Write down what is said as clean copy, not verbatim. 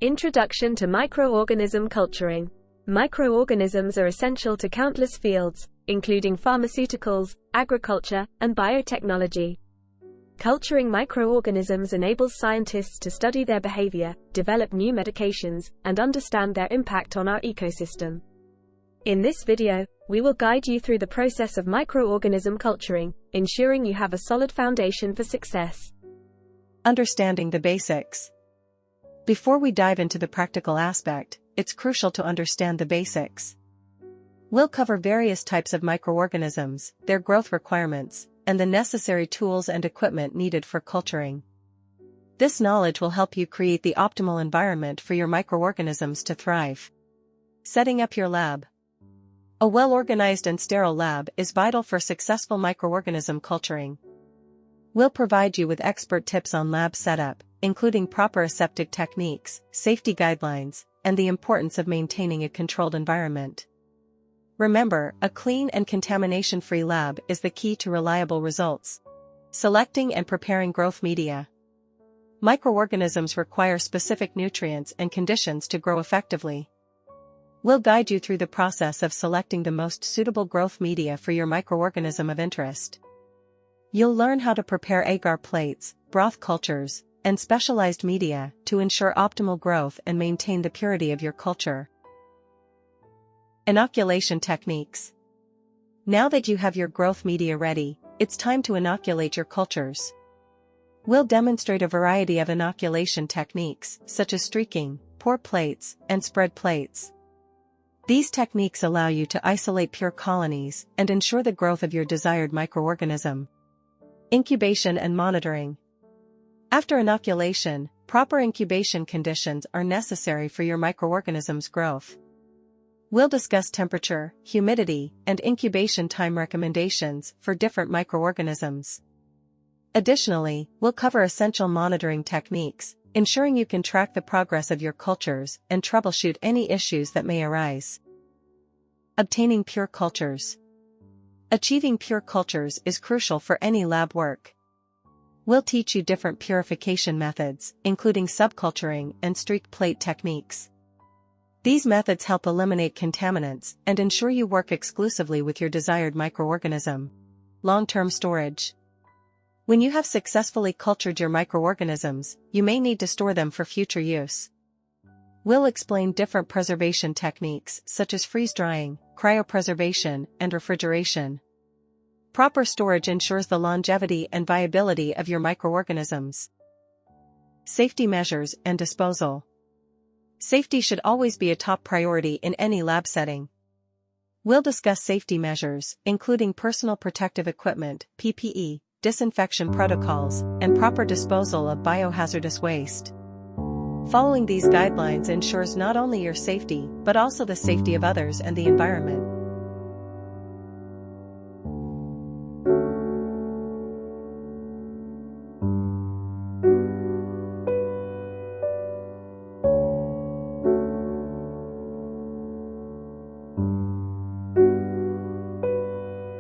Introduction to microorganism culturing. Microorganisms are essential to countless fields, including pharmaceuticals, agriculture, and biotechnology. Culturing microorganisms enables scientists to study their behavior, develop new medications, and understand their impact on our ecosystem. In this video, we will guide you through the process of microorganism culturing, ensuring you have a solid foundation for success. Understanding the basics. Before we dive into the practical aspect, it's crucial to understand the basics. We'll cover various types of microorganisms, their growth requirements, and the necessary tools and equipment needed for culturing. This knowledge will help you create the optimal environment for your microorganisms to thrive. Setting up your lab. A well-organized and sterile lab is vital for successful microorganism culturing. We'll provide you with expert tips on lab setup, including proper aseptic techniques, safety guidelines, and the importance of maintaining a controlled environment. Remember, a clean and contamination-free lab is the key to reliable results. Selecting and preparing growth media. Microorganisms require specific nutrients and conditions to grow effectively. We'll guide you through the process of selecting the most suitable growth media for your microorganism of interest. You'll learn how to prepare agar plates, broth cultures, and specialized media to ensure optimal growth and maintain the purity of your culture. Inoculation techniques. Now that you have your growth media ready, it's time to inoculate your cultures. We'll demonstrate a variety of inoculation techniques, such as streaking, pour plates, and spread plates. These techniques allow you to isolate pure colonies and ensure the growth of your desired microorganism. Incubation and monitoring. After inoculation, proper incubation conditions are necessary for your microorganism's growth. We'll discuss temperature, humidity, and incubation time recommendations for different microorganisms. Additionally, we'll cover essential monitoring techniques, ensuring you can track the progress of your cultures and troubleshoot any issues that may arise. Obtaining pure cultures. Achieving pure cultures is crucial for any lab work. We'll teach you different purification methods, including subculturing and streak plate techniques. These methods help eliminate contaminants and ensure you work exclusively with your desired microorganism. Long-term storage. When you have successfully cultured your microorganisms, you may need to store them for future use. We'll explain different preservation techniques such as freeze-drying, cryopreservation, and refrigeration. Proper storage ensures the longevity and viability of your microorganisms. Safety measures and disposal. Safety should always be a top priority in any lab setting. We'll discuss safety measures, including personal protective equipment, PPE, disinfection protocols, and proper disposal of biohazardous waste. Following these guidelines ensures not only your safety but also the safety of others and the environment.